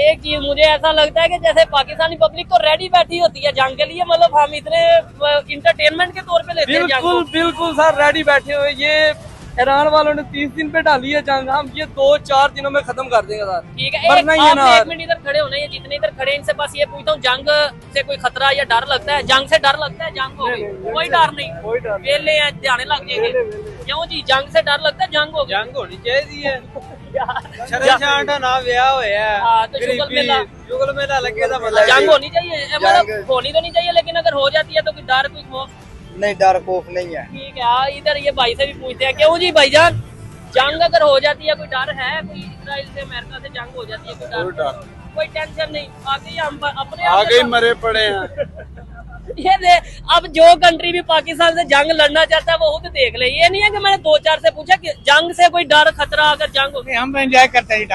एक चीज मुझे ऐसा लगता है कि जैसे पाकिस्तानी पब्लिक तो रेडी बैठी होती है जंग के लिए, मतलब हम इतने इंटरटेनमेंट के तौर पे लेते हैं जंग को। बिल्कुल सर, रेडी बैठे हुए। ये ईरान वालों ने 30 दिन पे डाली है जंग, हम ये 2-4 दिनों में खत्म कर देंगे सर। ठीक है, वरना ये ना एक मिनट इधर खड़े होना, ये जितने इधर खड़े हैं इनसे बस ये पूछता हूँ, जंग से कोई खतरा या डर लगता है? जंग से डर लगता है? जंग हो गई कोई डर नहीं, कोई डर नहीं। वेले हैं ध्यान लग जाएंगे। क्यों जी, जंग से डर लगता है? जंग हो गई, जंग होनी चाहिए। ना ब्याह होया तो शुगल मेला लगे था, मतलब जंग होनी चाहिए, मतलब होनी तो नहीं चाहिए, लेकिन अगर हो जाती है तो कोई डर कोई खौफ नहीं, डर खौफ नहीं है। ठीक है, इधर ये भाई से भी पूछते हैं, क्यों जी भाईजान, जंग अगर हो जाती है कोई डर है? कोई इजराइल से अमेरिका से जंग हो जाती है, कोई डर? कोई टेंशन नहीं, आगे हम अपने आगे मरे पड़े हैं। ये दे, अब जो कंट्री भी पाकिस्तान से जंग लड़ना चाहता है वो खुद देख ले। ये नहीं है कि मैंने 2-4 से पूछा कि जंग से कोई डर खतरा अगर जंग हो। हम एंजॉय करते हैं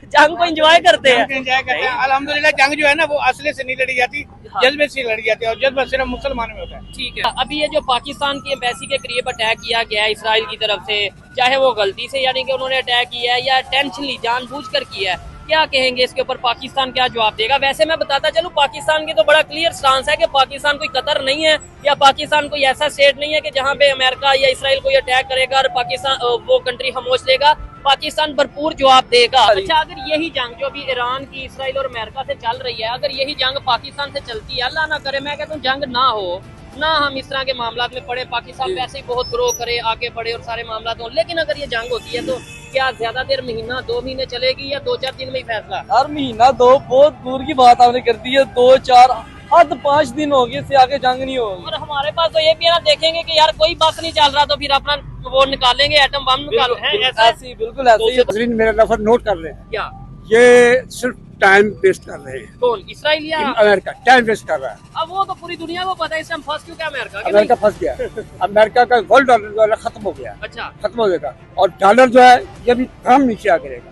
जंग को एंजॉय करते हैं। एंजॉय करते हैं अल्हम्दुलिल्लाह। जंग जो है ना वो असले से नहीं लड़ी जाती, जज्बे से लड़ी जाती है, और जज्बा सिर्फ मुसलमानों में होता है। ठीक है, अभी ये जो पाकिस्तान की एम्बेसी के करीब अटैक किया गया है इसराइल की तरफ से, चाहे वो गलती से यानी कि उन्होंने अटैक किया है या टेंशनली जानबूझकर किया है, क्या कहेंगे इसके ऊपर? पाकिस्तान क्या जवाब देगा? वैसे मैं बताता चलूं, पाकिस्तान की तो बड़ा क्लियर स्टांस है कि पाकिस्तान कोई कतर नहीं है या पाकिस्तान कोई ऐसा स्टेट नहीं है कि जहां पे अमेरिका या इसराइल कोई अटैक करेगा और पाकिस्तान वो कंट्री खामोश लेगा। पाकिस्तान भरपूर जवाब देगा। अच्छा, अगर यही जंग जो अभी ईरान की इसराइल और अमेरिका से चल रही है, अगर यही जंग पाकिस्तान से चलती है, अल्लाह ना करे मैं कहता हूँ जंग ना हो, ना हम इस तरह के मामला में पड़े, पाकिस्तान वैसे ही बहुत ग्रो करे, आगे बढ़े और सारे मामला हो, लेकिन अगर ये जंग होती है तो क्या ज्यादा देर, महीना 2 महीने चलेगी या 2-4 दिन में ही फैसला? हर महीना 2 बहुत दूर की बात आपने कर दी है। 2-4 हद 5 दिन हो गए, इससे आगे जंग नहीं होगी। और हमारे पास तो ये भी है ना, देखेंगे कि यार कोई बस नहीं चल रहा तो फिर अपना वो निकालेंगे, एटम बम निकाल है ऐसे बिल्कुल ऐसे ही। मेरा नफर नोट कर रहे हैं, क्या ये सिर्फ टाइम वेस्ट कर रहे हैं। कौन, इसराइल या अमेरिका टाइम वेस्ट कर रहा है। अब वो तो पूरी दुनिया को पता है, इस टाइम फंस क्यों क्या अमेरिका? अमेरिका फंस गया। अमेरिका का गोल्ड डॉलर खत्म हो गया, अच्छा, खत्म हो जाएगा, और डॉलर जो है ये भी काम नीचे आ करेगा।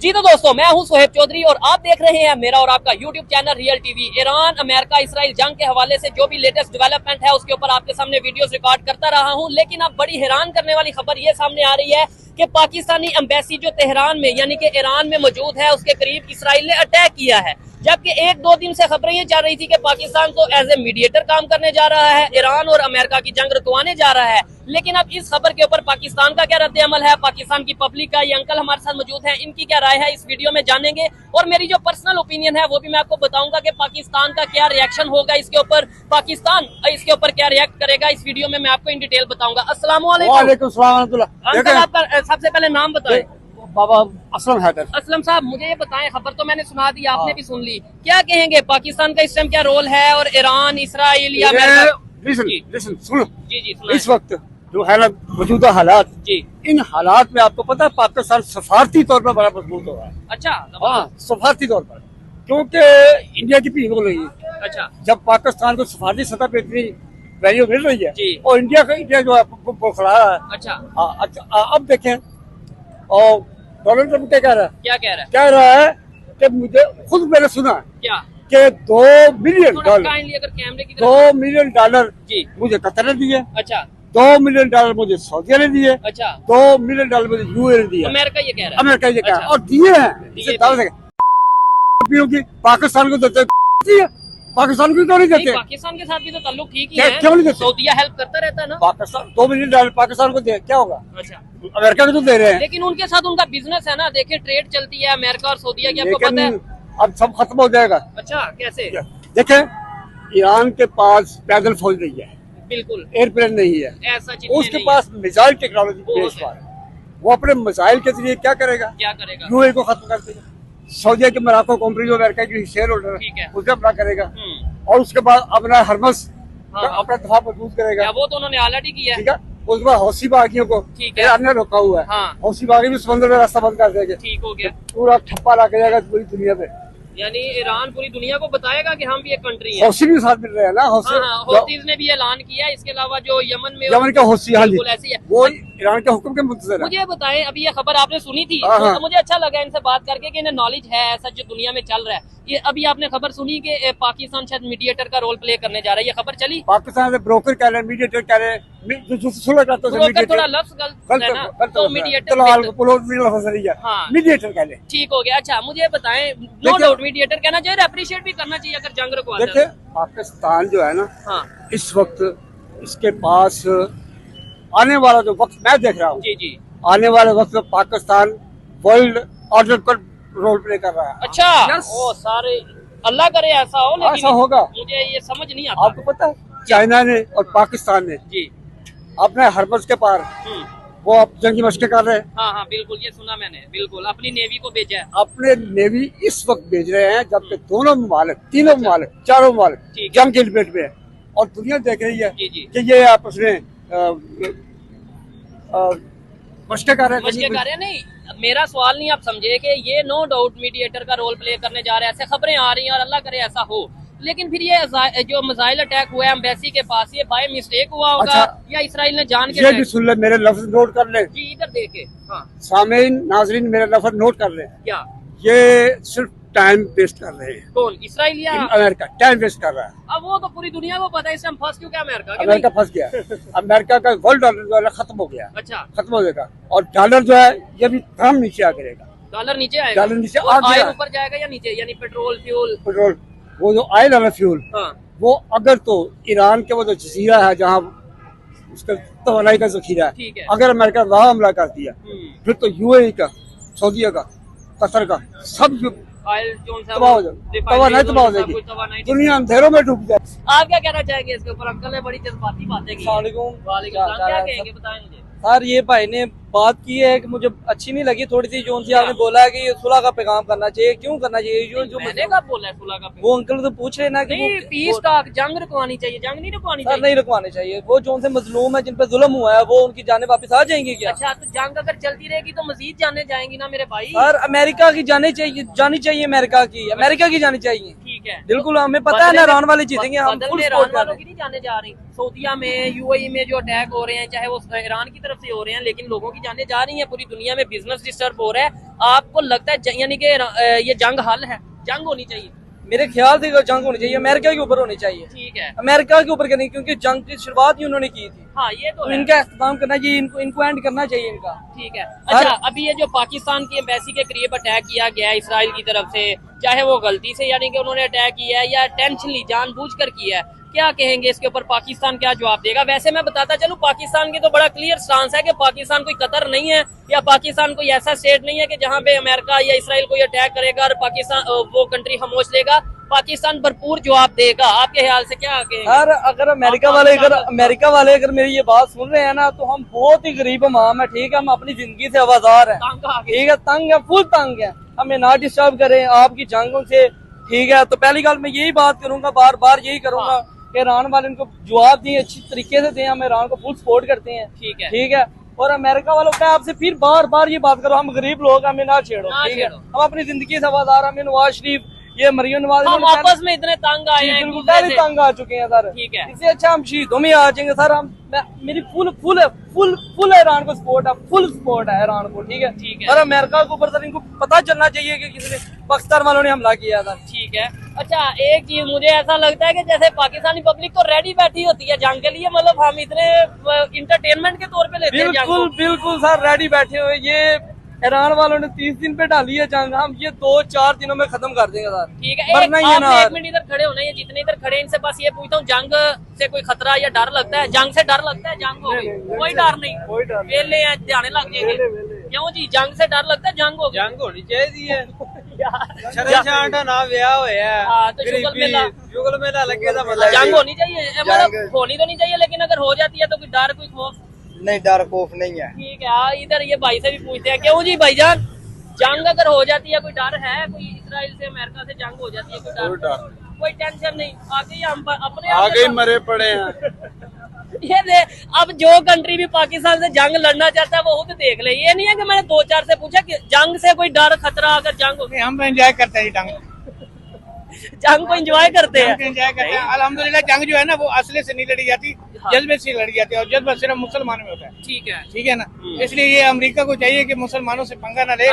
जी तो दोस्तों, मैं हूं सोहेब चौधरी और आप देख रहे हैं मेरा और आपका YouTube channel real TV. Iran America Israel जंग के हवाले से जो भी लेटेस्ट डेवलपमेंट है उसके ऊपर आपके सामने वीडियोस रिकॉर्ड करता रहा हूं, लेकिन अब बड़ी हैरान करने वाली खबर ये सामने आ रही है कि पाकिस्तानी एम्बेसी जो तेहरान में यानी कि ईरान में मौजूद है उसके करीब इसराइल ने अटैक किया है। जबकि 1-2 दिन से खबरें ये चल रही थी कि पाकिस्तान तो एज ए मीडिएटर काम करने जा रहा है, ईरान और अमेरिका की जंग रुकवाने जा रहा है। लेकिन अब इस खबर के ऊपर पाकिस्तान का क्या रद्द अमल है, पाकिस्तान की पब्लिक का, ये अंकल हमारे साथ मौजूद हैं, इनकी क्या राय है इस वीडियो में जानेंगे। और मेरी जो पर्सनल ओपिनियन है वो भी मैं आपको बताऊंगा कि पाकिस्तान का क्या रिएक्शन होगा इसके ऊपर, पाकिस्तान इसके ऊपर क्या रिएक्ट करेगा, इस वीडियो में मैं आपको इन डिटेल बताऊंगा। अस्सलाम वालेकुम। अंकल आपका सबसे पहले नाम बताएं। बाबा असलम हैदर। असलम साहब, मुझे ये बताएं, खबर तो मैंने सुना दी, आपने भी सुन ली, क्या कहेंगे पाकिस्तान का इस टाइम क्या रोल है, और ईरान इसराइल या लिसन सुनो, जी इस वक्त जो है ना मौजूदा हालात, जी, इन हालात में आपको पता है पाकिस्तान सफारती तौर पर बड़ा मजबूत हो रहा है। अच्छा, हाँ, सफारती तौर पर, क्योंकि इंडिया की भीड़ हो रही है। अच्छा, जब पाकिस्तान को सफारती सतह पे इतनी वैल्यू मिल रही है जी, और इंडिया जो है बौखला रहा है। अच्छा, अच्छा, अब देखें, और डोनाल्ड ट्रम्प क्या कह रहा है? क्या कह रहा है? कह रहा है कि मुझे खुद मैंने सुना क्या कि 2 मिलियन डॉलर, काइंडली अगर कैमरे की 2 मिलियन डॉलर जी, मुझे कतर ने दिए, अच्छा, 2 मिलियन डॉलर मुझे सऊदी ने दिए, अच्छा, 2 मिलियन डॉलर मुझे यूए ने दिया। अमेरिका ये कह रहा है, अमेरिका ये कह रहा है, अच्छा। और दिए हैं दिए, क्योंकि पाकिस्तान को देते, पाकिस्तान को क्यों नहीं देते? पाकिस्तान के साथ भी तो ताल्लुक ठीक ही क्या- है, क्यों नहीं देते? सऊदीया हेल्प करता रहता है ना। पाकिस्तान 2 मिलियन डॉलर पाकिस्तान को दे, क्या होगा? अच्छा, अमेरिका को तो दे रहे हैं, लेकिन उनके साथ उनका बिजनेस है ना, देखिए ट्रेड चलती है अमेरिका और सऊदीया की, आपको पता है। लेकिन अब सब खत्म हो जाएगा। अच्छा, कैसे? देखें, ईरान के पास पैदल फौज नहीं है, बिल्कुल एयरप्लेन नहीं है, ऐसा चीज़ उसके नहीं पास मिसाइल टेक्नोलॉजी बहुत पेशवा है। वो अपने मिसाइल के जरिए क्या करेगा? है। क्या करेगा? यूए को खत्म कर देगा। सऊदी के मराको कंपनी जो अमेरिका की शेयर होल्डर ठीक है, उसे अपना करेगा, और उसके बाद अपना हरमस हाँ, अपना दफा मजबूत करेगा। क्या वो तो उन्होंने ऑलरेडी किया है। ठीक है, उसके बाद हौसी बागियों को ठीक है, ईरान ने रोका हुआ है, हाँ, हौसी बागी भी समंदर में रास्ता बंद कर देंगे, ठीक हो गया। पूरा ठप्पा ला के जाएगा पूरी दुनिया में। यानी ईरान पूरी दुनिया को बताएगा कि हम भी एक कंट्री है। हौसी भी साथ मिल रहे हैं ना, हौसी हौतीज ने भी ऐलान किया है। इसके अलावा जो यमन में यमन का हौसी, हाँ जी, बिल्कुल ऐसी है। वो ईरान के हुक्म के मुंतज़िर है। मुझे बताएं, अभी ये खबर आपने सुनी थी हाँ, तो हाँ। मुझे अच्छा लगा इनसे बात करके कि इन्हें नॉलेज है ऐसा जो दुनिया में चल रहा है। ये अभी आपने खबर सुनी कि पाकिस्तान शायद मीडिएटर का रोल प्ले करने जा रहा है, ये खबर चली? पाकिस्तान से ब्रोकर कह रहे हैं, मीडिएटर कह रहे हैं, जो सुलह करते हैं ब्रोकर थोड़ा लफ्ज गलत है ना, तो मीडिएटर मीडिएटर मीडिएटर कह रहे हैं। ठीक हो गया। अच्छा मुझे बताएं, नो डाउट मीडिएटर कहना चाहिए, अप्रिशिएट भी करना चाहिए अगर जंग रुकवाता देखिए है। पाकिस्तान जो है ना, हाँ इस वक्त इसके पास आने वाला जो वक्त मैं देख रहा हूँ, जी जी। आने वाले वक्त में पाकिस्तान वर्ल्ड ऑर्डर पर रोल प्ले कर रहा है। अच्छा Yes. ओ सारे अल्लाह करे ऐसा हो, लेकिन ऐसा होगा। मुझे ये समझ नहीं आता। आपको पता है चाइना ने और पाकिस्तान ने जी अपने हरबस के पार वो अब जंगी मशकें कर रहे हैं, हाँ हाँ बिल्कुल, ये सुना मैंने, बिल्कुल अपनी नेवी को भेजा है। अपने नेवी इस वक्त भेज रहे हैं जबकि दोनों ममालिक, तीनों ममालिक, चारों ममालिक ठीक है। जंग के लपेट में है और दुनिया देख रही है जी जी। कि ये आपस में मशकें कर रहे हैं। मशके कर रहे हैं। नहीं, मेरा सवाल नहीं आप समझे कि ये नो डाउट मीडिएटर का रोल प्ले करने जा रहे हैं, ऐसे खबरें आ रही हैं और अल्लाह करे ऐसा हो, लेकिन फिर ये जो मिसाइल अटैक हुआ है एम्बेसी के पास, ये बाय मिस्टेक हुआ होगा अच्छा, या इसराइल ने जान के ये भी सुन ले, मेरे लफ्ज नोट कर ले, जी इधर देखे। हाँ सामीन नाजरीन मेरे लफ्ज नोट कर ले, क्या ये सिर्फ टाइम वेस्ट कर रहे हैं। कौन, इसराइल या अमेरिका टाइम वेस्ट कर रहा है। अब वो तो पूरी दुनिया को पता है, इससे हम फंस क्यों क्या अमेरिका के अमेरिका भाई? फंस गया। अमेरिका का वर्ल्ड डॉलर जो है खत्म हो गया, अच्छा खत्म हो जाएगा और डॉलर जो है ये भी कम नीचे आ करेगा। डॉलर नीचे आएगा, डॉलर नीचे और आ गया। ऑयल ऊपर जाएगा या नीचे, यानी पेट्रोल फ्यूल? पेट्रोल वो जो ऑयल वाला फ्यूल, हाँ वो अगर तो ईरान के वो जो जजीरा है जहाँ उसका तवानाई का जखीरा है, ठीक है। अगर अमेरिका वहाँ हमला कर दिया फिर तो यूएई का, सऊदीया का, कतर का सब ऑयल जो सा तबाह हो जाएगा, तवानाई तबाह हो जाएगी, दुनिया अंधेरों में डूब जाए। आप क्या कहना चाहेंगे इसके ऊपर? अंकल ने बड़ी जज्बाती बातें की। वालेकुम सलाम, क्या कहेंगे बताएं मुझे। सर ये भाई ने बात की है कि मुझे अच्छी नहीं लगी थोड़ी सी, जो उनसे आपने बोला है कि ये सुलह का पैगाम करना चाहिए, क्यों करना चाहिए? जो मैंने कब बोला है सुलह का? वो अंकल तो पूछ रहे ना कि नहीं, पीस टॉक, जंग रुकवानी चाहिए, जंग नहीं रुकवानी सर चाहिए। नहीं रुकवाने चाहिए। वो जो उनसे मजलूम है, जिन पे जुल्म हुआ है, वो उनकी जाने वापस आ जाएंगी क्या? अच्छा तो जंग अगर चलती रहेगी तो मजीद जाने जाएंगी ना मेरे भाई। सर अमेरिका की जानी चाहिए, अमेरिका की जानी चाहिए। ठीक है, बिल्कुल हमें पता है ना ईरान वाले जीतेंगे, हम बदले फुल में सपोर्ट ईरान कर वालों रहे की नहीं जाने जा रही। सऊदीया में, यूएई में जो अटैक हो रहे हैं, चाहे वो ईरान की तरफ से हो रहे हैं, लेकिन लोगों की जाने जा रही हैं, पूरी दुनिया में बिजनेस डिस्टर्ब हो रहा है। आपको लगता है यानी कि ये जंग हल है, जंग होनी चाहिए? हैं। मेरे ख्याल से जंग होनी चाहिए, अमेरिका के ऊपर होनी चाहिए। ठीक है, अमेरिका के ऊपर करनी, क्योंकि जंग की शुरुआत ही उन्होंने की थी। हाँ ये तो तो है। इनका इख्तिताम करना चाहिए, इनको एंड करना चाहिए इनका। ठीक है। अच्छा अभी ये जो पाकिस्तान की एम्बेसी के करीब अटैक किया गया है इसराइल की तरफ से, चाहे वो गलती से यानी कि उन्होंने अटैक किया है या टेंशनली जानबूझकर किया है, क्या कहेंगे इसके ऊपर? पाकिस्तान क्या जवाब देगा? वैसे मैं बताता चलूं, पाकिस्तान की तो बड़ा क्लियर स्टांस है कि पाकिस्तान कोई कतर नहीं है या पाकिस्तान कोई ऐसा स्टेट नहीं है कि जहां पे अमेरिका या इसराइल कोई अटैक करेगा और पाकिस्तान वो कंट्री खामोश लेगा। पाकिस्तान भरपूर जवाब देगा। आपके ख्याल से क्या कहेंगे? यार अगर अमेरिका वाले अगर मेरी ये बात सुन रहे हैं ना, तो हम बहुत ही गरीब अवाम है, ठीक है, हम अपनी जिंदगी से आवाजार है, तंग आ गए। ठीक है, तंग है, फुल तंग है, हमें ना डिस्टर्ब करें आपकी जंगों से, ठीक है। तो पहली बात मैं यही बात करूंगा, बार बार यही करूंगा कि ईरान वाले इनको जवाब दें, अच्छी तरीके से दें, हम ईरान को फुल सपोर्ट करते हैं, ठीक है। और अमेरिका वालों का आपसे फिर बार बार ये बात करो, हम गरीब लोग, हमें ना छेड़ो, ठीक है, हम अपनी जिंदगी से आवाजार, हमें नवाज शरीफ, ये मरियम नवाज, हम आपस में इतने तंग आए हैं, बिल्कुल पहले तंग आ चुके हैं सर, ठीक है। इससे अच्छा हम शहीदों में आ जाएंगे सर। मेरी फुल ईरान को सपोर्ट है, फुल सपोर्ट है ईरान को, ठीक है। और अमेरिका के ऊपर सर इनको पता चलना चाहिए कि किसी ने, पाकिस्तान वालों ने हमला किया था, ठीक है। अच्छा एक चीज मुझे ऐसा लगता है कि जैसे पाकिस्तानी पब्लिक तो रेडी बैठी होती है जंग के लिए, मतलब हम इतने इंटरटेनमेंट के तौर पे लेते हैं जंग को। बिल्कुल सर रेडी बैठे हुए। ये ईरान वालों ने 30 दिन पे डाली है जंग, हम ये 2-4 दिनों में खत्म कर देंगे सर, ठीक है। मरना ही है ना। एक मिनट इधर खड़े होना, ये जितने इधर खड़े हैं इनसे बस ये पूछता हूँ, जंग से कोई खतरा या डर लगता है? जंग से डर लगता है? जंग हो गई कोई डर नहीं, कोई डर नहीं। वेले हैं, ध्यान लग जाएंगे। क्यों जी, जंग से डर लगता है? जंग हो गई, जंग होनी चाहिए ना ब्याह होया हाँ, तो जुगल मेला लगे था, जंग होनी चाहिए, मतलब होनी तो नहीं चाहिए, लेकिन अगर हो जाती है तो कोई डर कोई खौफ? नहीं, डर खौफ नहीं है। ठीक है। इधर ये भाई से भी पूछते हैं, क्यों जी भाईजान, जंग अगर हो जाती है कोई डर है? कोई इसराइल से अमेरिका से जंग हो जाती है, कोई डर? कोई टेंशन नहीं, आगे ही हम अपने आगे मरे पड़े हैं। ये दे, अब जो कंट्री भी पाकिस्तान से जंग लड़ना चाहता है वो खुद देख ले। ये नहीं है कि मैंने 2-4 से पूछा कि जंग से कोई डर खतरा अगर जंग हो। हम एंजॉय करते हैं जंग को एंजॉय करते हैं, एंजॉय करते हैं अल्हम्दुलिल्लाह। जंग जो है ना वो असले से नहीं लड़ी जाती, जज्बे से लड़ी जाती है, और जज्बा सिर्फ मुसलमानों में होता है, ठीक है। ठीक है ना। इसलिए ये अमेरिका को चाहिए कि मुसलमानों से पंगा ना ले।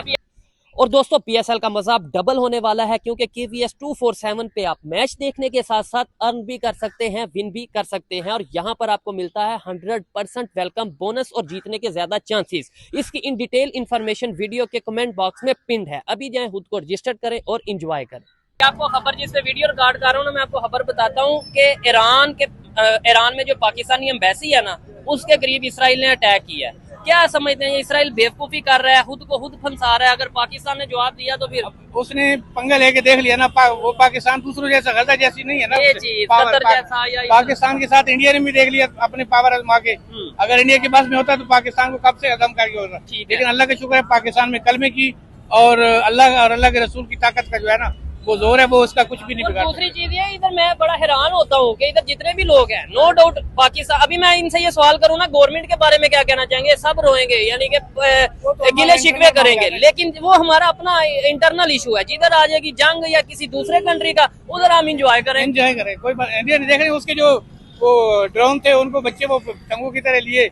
और दोस्तों PSL का मजा अब डबल होने वाला है, क्योंकि KVS 247 पे आप मैच देखने के साथ साथ अर्न भी कर सकते हैं, विन भी कर सकते हैं, और यहाँ पर आपको मिलता है 100% वेलकम बोनस और जीतने के ज्यादा चांसेस। इसकी इन डिटेल इंफॉर्मेशन वीडियो के कमेंट बॉक्स में पिन्ड है, अभी जाएं खुद को रजिस्टर करें और इंजॉय करें। आपको खबर जिससे वीडियो रिकॉर्ड कर रहा हूँ ना, मैं आपको खबर बताता हूँ कि ईरान में जो पाकिस्तानी एम्बेसी है ना, उसके करीब इसराइल ने अटैक किया है। क्या समझते हैं, इसराइल बेवकूफी कर रहा है, खुद को खुद फंसा रहा है? अगर पाकिस्तान ने जवाब दिया तो फिर उसने पंगा लेके देख लिया ना, वो पाकिस्तान दूसरों जैसा गलता जैसी नहीं है ना, ये चीज कतर जैसा या पाकिस्तान के साथ इंडिया ने भी देख लिया अपने पावर आजमा के। अगर इंडिया के पास में होता तो पाकिस्तान को कब से खत्म करके होता। लेकिन अल्लाह का शुक्र है पाकिस्तान में कलमे की और अल्लाह के रसूल की ताकत का जो है ना वो जोर है, वो उसका कुछ भी नहीं बिगाड़। दूसरी चीज ये, इधर मैं बड़ा हैरान होता हूँ कि इधर जितने भी लोग हैं, नो डाउट पाकिस्तान, अभी मैं इनसे ये सवाल करूँ ना, गवर्नमेंट के बारे में क्या कहना चाहेंगे? सब रोएंगे, यानी कि गिले शिकवे करेंगे, लेकिन वो हमारा अपना इंटरनल इशू है। जिधर आ जाएगी जंग या किसी दूसरे कंट्री का, उधर हम इंजॉय करें कोई इंडिया नहीं देख रहे। उसके जो वो ड्रोन थे उनको बच्चे वो टंगों की तरह लिए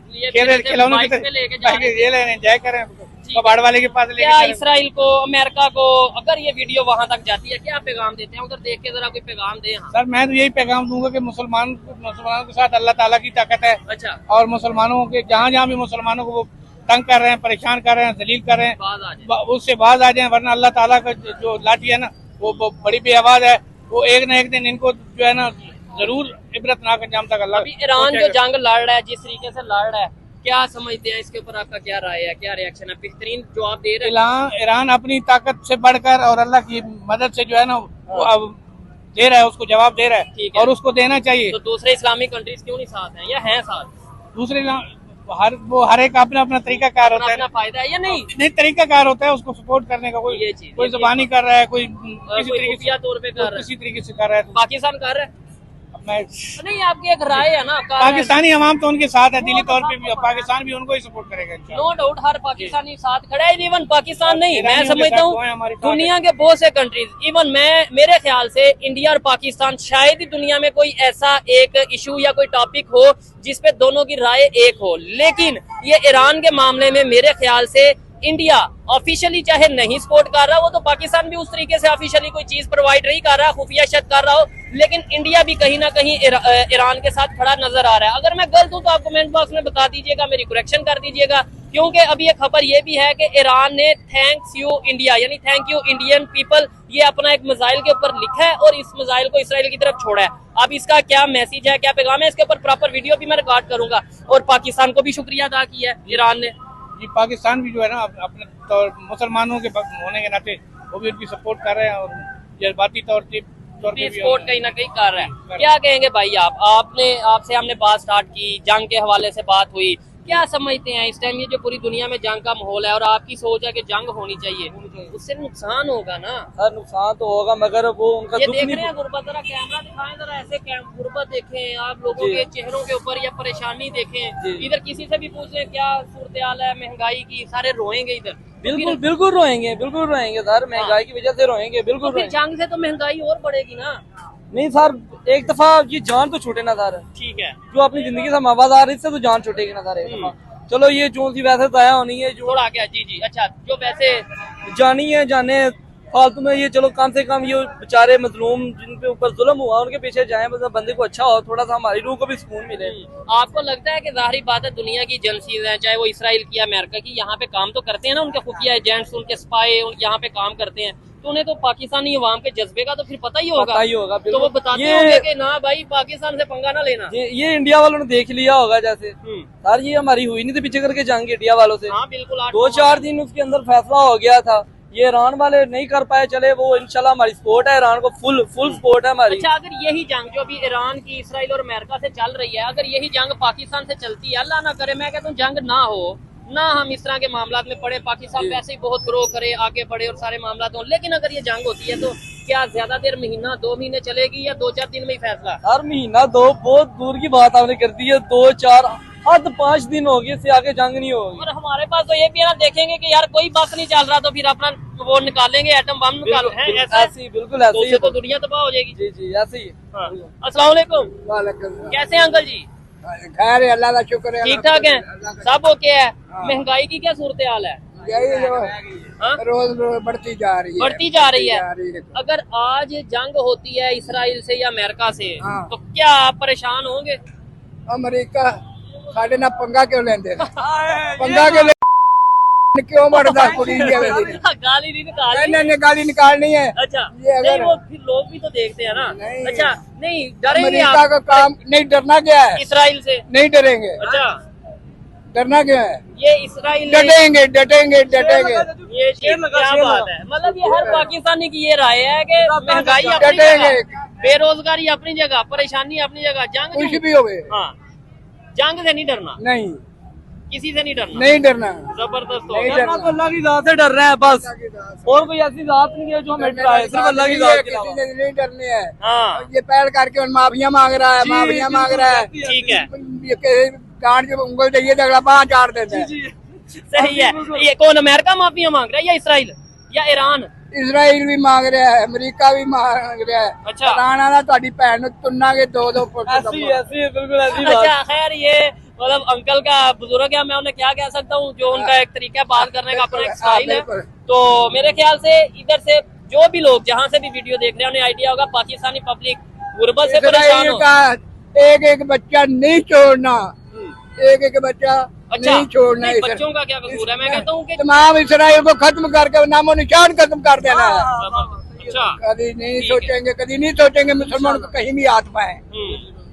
खिलौनों की तरह एंजॉय करें कबाड़ वाले के पास लेके। क्या इसराइल को, अमेरिका को, अगर ये वीडियो वहां तक जाती है, क्या पैगाम देते हैं? उधर देख के जरा कोई पैगाम दे। सर मैं तो यही पैगाम दूंगा कि मुसलमानों के साथ अल्लाह ताला की ताकत है। अच्छा। और मुसलमानों के जहाँ भी मुसलमानों को वो तंग कर रहे हैं, परेशान कर रहे हैं, जलील कर रहे हैं, उससे बाज आ जाए, वरना अल्लाह ताला का जो लाठी है ना वो बड़ी बेआवाज है, वो एक न एक दिन इनको जो है ना जरूर इबरतनाक अंजाम तक अल्लाह। अभी ईरान जो जंग लड़ रहा है, जिस तरीके से लड़ रहा है, क्या समझते हैं? इसके ऊपर आपका क्या राय है, क्या रिएक्शन है? बेहतरीन जवाब दे रहे हैं ईरान अपनी ताकत से बढ़कर और अल्लाह की मदद से जो है ना वो अब दे रहा है, उसको जवाब दे रहा है और उसको देना चाहिए। तो दूसरे इस्लामिक कंट्रीज क्यों नहीं साथ हैं या हैं साथ? दूसरे हर एक अपना अपना तरीका कार होता है, अपना फायदा है या नहीं तरीका कार होता है उसको सपोर्ट करने का। कोई जुबानी कर रहा है, कोई किसी तरीके तौर पे कर रहा है, किसी तरीके से कर रहा है। पाकिस्तान कर रहा है नहीं? आपकी एक राय है ना, पाकिस्तानी अवाम तो उनके साथ है, दिली तौर पे पाकिस्तान भी उनको ही सपोर्ट करेगा। नो डाउट हर पाकिस्तानी साथ खड़ा है, इवन पाकिस्तान नहीं, मैं समझता हूँ दुनिया के बहुत से कंट्रीज, इवन मेरे ख्याल से इंडिया और पाकिस्तान शायद ही दुनिया में कोई ऐसा एक इशू या कोई टॉपिक हो जिसपे दोनों की राय एक हो। लेकिन ये ईरान के मामले में मेरे ख्याल से इंडिया ऑफिशियली चाहे नहीं सपोर्ट कर रहा, वो तो पाकिस्तान भी उस तरीके से ऑफिशियली कोई चीज प्रोवाइड नहीं कर रहा, खुफिया शत कर रहा हो, लेकिन इंडिया भी कहीं ना कहीं ईरान के साथ खड़ा नजर आ रहा है। अगर मैं गलत हूं तो आप कमेंट बॉक्स में बता दीजिएगा, मेरी करेक्शन कर दीजिएगा, क्योंकि अभी एक खबर ये भी है कि ईरान ने थैंक्स यू इंडिया, यानी थैंक यू इंडियन पीपल, ये अपना एक मिसाइल के ऊपर लिखा है और इस मिसाइल को इसराइल की तरफ छोड़ा है। अब इसका क्या मैसेज है, क्या पैगाम है, इसके ऊपर प्रॉपर वीडियो भी मैं रिकॉर्ड करूंगा। और पाकिस्तान को भी शुक्रिया अदा किया है ईरान ने। जी पाकिस्तान भी जो है ना अपने मुसलमानों के होने के नाते वो भी उनकी सपोर्ट कर रहे हैं और जज्बाती तौर पे सपोर्ट कहीं ना कहीं कर रहे हैं। क्या कहेंगे भाई आपसे हमने बात स्टार्ट की, जंग के हवाले से बात हुई, क्या समझते हैं इस टाइम ये जो पूरी दुनिया में जंग का माहौल है और आपकी सोच है कि जंग होनी चाहिए, उससे नुकसान होगा ना? सर नुकसान तो होगा, मगर वो उनका ये देख रहे हैं गुर्बत, जरा कैमरा दिखाएं, जरा ऐसे गुर्बत देखें आप लोगों के चेहरों के ऊपर या परेशानी देखें। इधर किसी से भी पूछे क्या सूरत हाल है महंगाई की, सारे रोएंगे इधर। बिल्कुल रोएंगे सर, महंगाई की वजह से रोएंगे, बिल्कुल। फिर जंग से तो महंगाई और बढ़ेगी ना? नहीं सर, एक दफा ये जान तो छूटे ना सर, ठीक है, जो अपनी जिंदगी से मवादार, इससे तो जान छूटेगी ना सर एक दफा। चलो ये जो सी वैसे तय होनी है, जो आ गया। जी अच्छा, जो वैसे जानी है जाने फालतू में, ये चलो कम से कम ये बेचारे मजलूम जिन पे ऊपर जुल्म हुआ उनके पीछे जाए, मतलब बंदे को अच्छा हो, थोड़ा सा हमारी रूह को भी सुकून मिले। आपको लगता है कि जाहिर बात है दुनिया की एजेंसीज हैं, चाहे वो इसराइल की या अमेरिका की, यहाँ पे काम तो करते हैं ना, उनके खुफिया एजेंट्स, उनके स्पाई यहाँ पे काम करते हैं, तो उन्हें तो पाकिस्तानी अवाम के जज्बे का तो फिर पता ही होगा। तो वो बताते होंगे कि ना भाई पाकिस्तान से पंगा ना लेना। ये इंडिया वालों ने देख लिया होगा, जैसे सर ये हमारी हुई नहीं थी पीछे करके जंग इंडिया वालों से। हाँ बिल्कुल, 2-4 दिन उसके अंदर फैसला हो गया था, ये ईरान वाले नहीं कर पाए, चले वो इंशाल्लाह हमारी सपोर्ट है, ईरान को फुल सपोर्ट है हमारी। अच्छा, अगर यही जंग जो अभी ईरान की, इसराइल और अमेरिका से चल रही है, अगर यही जंग पाकिस्तान से चलती है, अल्लाह ना करे, मैं कहता हूँ जंग ना हो ना, हम इस तरह के मामला में पड़े, पाकिस्तान वैसे ही बहुत ग्रो करे, आगे बढ़े और सारे मामला हो, लेकिन अगर ये जंग होती है तो क्या ज्यादा देर, महीना 2 महीने चलेगी या 2-4 दिन में ही फैसला? हर महीना 2 बहुत दूर की बात आपने कर दी है, 2-4 हद 5 दिन हो गए, इससे आगे जंग नहीं होगी। और हमारे पास तो ये भी है ना, देखेंगे कि यार कोई बस नहीं चल रहा तो फिर अपना वो निकालेंगे, एटम बम निकालो, है ऐसी बिल्कुल ऐसी तो दुनिया तबाह हो जाएगी। जी ऐसे ही। अस्सलाम वालेकुम, कैसे हैं अंकल जी? खैर है, अल्लाह का शुक्र है, ठीक ठाक है, सब ओके है। महंगाई की क्या सूरत हाल है? यही जो हाँ? रोज रोज बढ़ती जा रही है, बढ़ती जा रही है। जा रही है। अगर आज जंग होती है इसराइल से या अमेरिका से, हाँ। तो क्या आप परेशान होंगे? अमेरिका साढ़े ना पंगा क्यों लेंदे ने? पंगा क्यों क्यों बढ़ता कुड़ी गाली नहीं निकाली। नहीं गाली निकालनी है। अच्छा, ये नहीं अगर वो फिर लोग भी तो देखते हैं ना। नहीं। अच्छा, नहीं डरेंगे अमेरिका आप का काम नहीं, डरना क्या है? इसराइल से? नहीं डरेंगे। अच्छा, डरना क्या है? ये इसराइल डटेंगे डटेंगे डटेंगे ये क्या बात है? मतलब ये हर पाकिस्तानी की ये राय है कि महंगाई अपनी डटेंगे। जगह, बेरोजगारी अपनी जगह, परेशानी अपनी जगह, जंग कुछ भी हो गए हाँ, जंग से नहीं डरना, नहीं किसी से नहीं डरना। नहीं डरना। जबरदस्त हो नहीं गया। डरना तो अल्लाह की जात से डर रहे हैं बस, और कोई ऐसी जात नहीं है जो हमें डराए, सिर्फ अल्लाह की जात के अलावा। किसी ने नहीं डरनी है। हाँ ये पैर करके माफिया मांग रहा है, माफिया मांग रहा है। ठीक है, ये गांड जो उंगल चाहिए तो अगला बांह चाट देता है। सही है। ये कौन अमेरिका माफिया मांग रहा है या इसराइल या ईरान? इसराइल भी मांग रहा है, अमेरिका भी मांग रहा है। अच्छा। राणा ना तुम्हारी भैन नूं तुन्नांगे दो फुट ऐसी बिल्कुल ऐसी बात। अच्छा खैर, ये मतलब अंकल का बुजुर्ग है, मैं उन्हें क्या कह सकता हूँ, जो उनका एक तरीका है बात करने का, अपना एक स्टाइल है। बिल्कुल। तो मेरे ख्याल से इधर से जो भी लोग जहाँ से भी वीडियो देख रहे हैं उन्हें आइडिया होगा पाकिस्तानी पब्लिक गुर्बत से परेशान इसराइल हो। का एक एक बच्चा नहीं छोड़ना, एक एक बच्चा अच्छा, नहीं छोड़ना। नहीं, बच्चों का क्या कसूर है? मैं कहता हूँ कि तमाम इसराइल को खत्म करके नामो निशान खत्म कर देना है। अच्छा, कभी नहीं ठीक है। सोचेंगे, कभी नहीं सोचेंगे मुसलमान को कहीं भी हाथ पाए।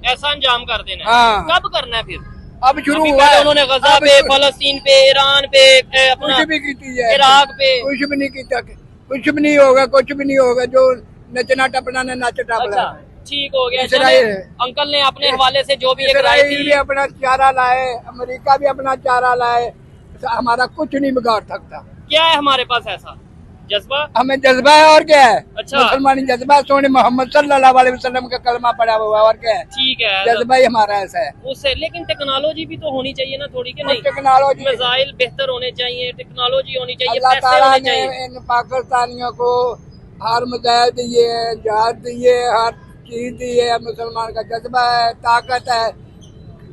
ऐसा अंजाम कर देना है। हाँ। कब करना है फिर? अब शुरू अभी हुआ पहले है। उन्होंने गजा अब पे, फलस्तीन पे, ईरान पे, अपना कुछ भी की है, इराक पे। कुछ भी नहीं किया, कुछ भी नहीं होगा, कुछ भी नहीं होगा। जो नचना टपना ने नच टपना। अच्छा, ठीक हो गया। इसराइल चले, अंकल ने अपने हवाले से जो भी एक राय इसराइल दी। भी अपना चारा लाए, अमेरिका भी अपना चारा लाए, हमारा कुछ नहीं बिगाड़ सकता। क्या है हमारे पास ऐसा जज्बा? हमें जज्बा है और क्या है? अच्छा। मुसलमानी जज्बा, सोने मोहम्मद सल्लल्लाहु अलैहि वसल्लम का कलमा पड़ा हुआ है, और क्या है? ठीक है, जज्बा ही हमारा ऐसा है। उससे लेकिन टेक्नोलॉजी भी तो होनी चाहिए ना थोड़ी, कि नहीं? टेक्नोलॉजी मिसाइल बेहतर होने चाहिए, टेक्नोलॉजी होनी चाहिए, अल्लाह पैसे ताला होने ने चाहिए। इन पाकिस्तानियों को हर मिसाइल दिए है, जहाज दिए, हर चीज दी है। मुसलमान का जज्बा है, ताकत है,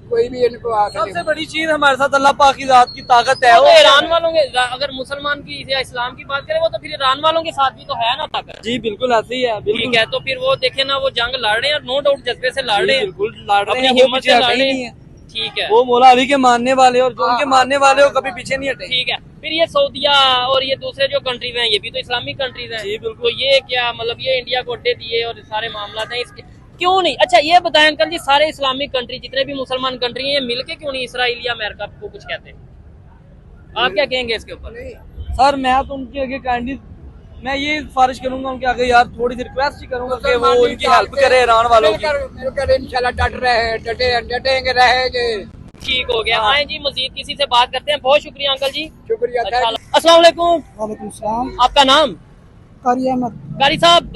कोई भी इनको हाथ सबसे नहीं। बड़ी चीज हमारे साथ अल्लाह पाक की जात की ताकत है। वो तो ईरान वालों के, अगर मुसलमान की या इस्लाम की बात करें, वो तो फिर ईरान वालों के साथ भी तो है ना ताकत। जी बिल्कुल ऐसे ही है। ठीक है, तो फिर वो देखे ना, वो जंग लड़ रहे हैं, नो डाउट जज्बे से लड़ रहे हैं, बिल्कुल लड़ रहे अपनी हैं, वो हिम्मत पीछे से हटे लड़ ही रहे नहीं हैं। है। ठीक है, वो मौला अली के मानने वाले और जो उनके मानने वाले हो कभी पीछे नहीं हटे। ठीक है। फिर ये सऊदिया और ये दूसरे जो कंट्रीज हैं, ये भी तो इस्लामिक कंट्रीज हैं। जी, बिल्कुल। तो ये क्या मतलब, ये इंडिया को अड्डे दिए और सारे मामला हैं, इसके क्यों नहीं? अच्छा ये बताएं अंकल जी, सारे इस्लामिक कंट्री जितने भी मुसलमान कंट्री हैं, ये मिलके क्यों नहीं इसराइल या अमेरिका को कुछ कहते हैं? आप क्या कहेंगे इसके ऊपर? सर मैं तो उनके आगे काइंडली मैं ये सिफारिश करूंगा उनके आगे, यार थोड़ी सी रिक्वेस्ट ही करूंगा कि वो इनकी हेल्प करे ईरान वालों की। मिलकर इंशाल्लाह डट रहे हैं, डटेंगे रहेंगे। ठीक हो गया। आए जी, मजीद किसी से बात करते हैं। बहुत शुक्रिया अंकल जी। शुक्रिया। अच्छा, अस्सलाम वालेकुम। वालेकुम सलाम। आपका नाम? कारी अहमद। कारी साहब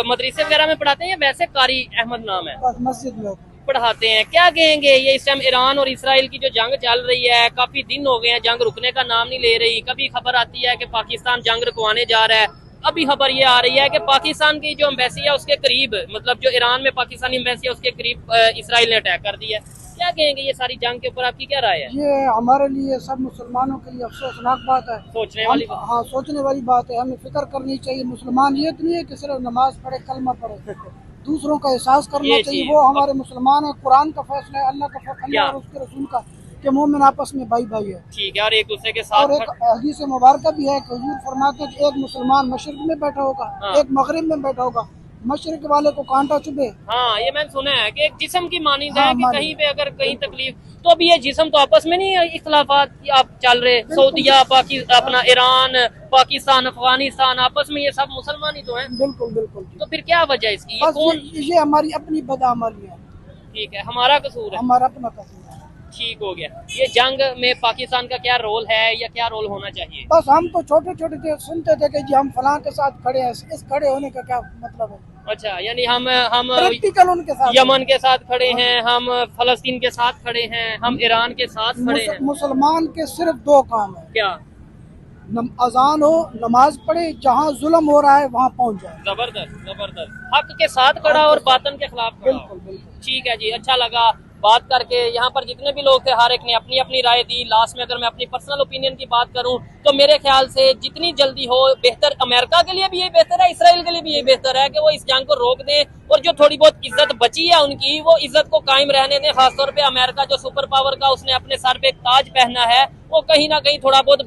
मदरसे वगैरह में पढ़ाते हैं या वैसे कारी अहमद नाम है? बस मस्जिद में पढ़ाते हैं। क्या कहेंगे, ये इस टाइम ईरान और इसराइल की जो जंग चल रही है, काफी दिन हो गए हैं, जंग रुकने का नाम नहीं ले रही। कभी खबर आती है कि पाकिस्तान जंग रुकवाने जा रहा है, अभी खबर ये आ रही है कि पाकिस्तान की जो एम्बेसी है उसके करीब, मतलब जो ईरान में पाकिस्तानी एम्बेसी है उसके करीब इसराइल ने अटैक कर दिया है। क्या कहेंगे ये सारी जंग के ऊपर, आपकी क्या राय है? ये हमारे लिए, सब मुसलमानों के लिए अफसोसनाक बात है, सोचने वाली बात। हाँ सोचने वाली बात है। हमें फिक्र करनी चाहिए। मुसलमान ये तो नहीं है कि सिर्फ नमाज पढ़े, कलमा पढ़े, दूसरों का एहसास करना ये चाहिए। चीज़। वो हमारे मुसलमान है, कुरान का फैसला है, अल्लाह का फैसला क्या? और उसके रसूल का, कि मोमिन आपस में भाई भाई है। ठीक है, और एक दूसरे के और साथ एक हदीस मुबारक भी है कि हुजूर फरमाते हैं कि एक मुसलमान मशरिक में बैठा होगा, हाँ। एक मगरिब में बैठा होगा, मशरिक वाले को कांटा चुभे। हाँ, ये मैंने सुना है कि एक जिस्म की मानिंद हाँ, है कि मानिंद। कहीं पे अगर कहीं तकलीफ, तो अभी ये जिस्म तो आपस में नहीं इख्तलाफात आप चल रहे, सऊदिया, अपना ईरान, पाकिस्तान, अफगानिस्तान, आपस में ये सब मुसलमान ही तो हैं। बिल्कुल बिल्कुल। तो फिर क्या वजह इसकी? ये बस कौन? ये हमारी अपनी बदअमली है, ठीक है, हमारा कसूर है। हमारा अपना कसूर है। ठीक हो गया। ये जंग में पाकिस्तान का क्या रोल है या क्या रोल होना चाहिए? बस हम तो छोटे छोटे थे, सुनते थे कि जी हम फलां के साथ खड़े हैं। इस खड़े होने का क्या मतलब है? अच्छा, यानी हम प्रैक्टिकल उनके साथ यमन के साथ खड़े हैं, हम फलस्तीन के साथ खड़े हैं, हम ईरान के साथ खड़े हैं। मुसलमान के सिर्फ दो काम है, क्या? अजान हो, नमाज पढ़े, जहाँ जुल्म हो रहा है वहाँ पहुँच जाए। जबरदस्त जबरदस्त। हक के साथ खड़ा और बातन के खिलाफ खड़ा। बिल्कुल बिल्कुल। ठीक है जी, अच्छा लगा बात करके यहाँ पर जितने भी लोग थे हर एक ने अपनी अपनी राय दी। लास्ट में अगर मैं अपनी पर्सनल ओपिनियन की बात करूँ तो मेरे ख्याल से जितनी जल्दी हो बेहतर, अमेरिका के लिए भी यही बेहतर है, इसराइल के लिए भी यही बेहतर है कि वो इस जंग को रोक दें और जो थोड़ी बहुत इज्जत बची है उनकी वो इज्जत को कायम रहने दें। खासतौर पे अमेरिका जो सुपर पावर का उसने अपने सर पे एक ताज पहना है वो कहीं ना कहीं थोड़ा बहुत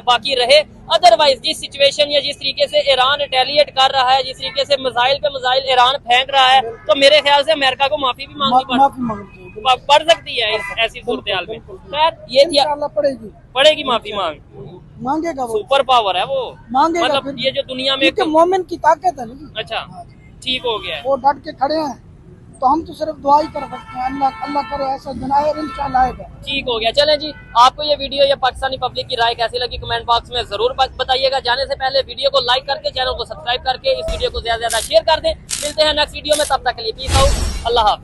बाकी रहे। अदरवाइज जिस सिचुएशन या जिस तरीके से ईरान रिटेलिएट कर रहा है, जिस तरीके से मिसाइल पे मिसाइल ईरान फेंक रहा है, तो मेरे ख्याल से अमेरिका को माफी भी मांगनी माफी मांगनी चाहिए, पड़ सकती है इस ऐसी सूरत हाल में। खैर ये थी, इंशाल्लाह पड़ेगी माफी मांगेगा वो, सुपर पावर है वो, मांगेगा मतलब फिर। ये जो दुनिया में क्योंकि मोमिन की ताकत है ना जी। अच्छा ठीक हो गया है। वो डट के खड़े हैं तो हम तो सिर्फ दुआ ही कर सकते हैं, अल्लाह अल्लाह करे ऐसा दिन आए और इंशाल्लाह आएगा। ठीक हो गया। चलें जी, आपको ये वीडियो या पाकिस्तानी पब्लिक की राय कैसी लगी कमेंट बॉक्स में जरूर बताइएगा। जाने से पहले वीडियो को लाइक करके चैनल को सब्सक्राइब करके इस वीडियो को ज्यादा से ज्यादा शेयर कर दें। मिलते हैं नेक्स्ट वीडियो में, तब तक के लिए पीस आउट, अल्लाह हाफ़िज़।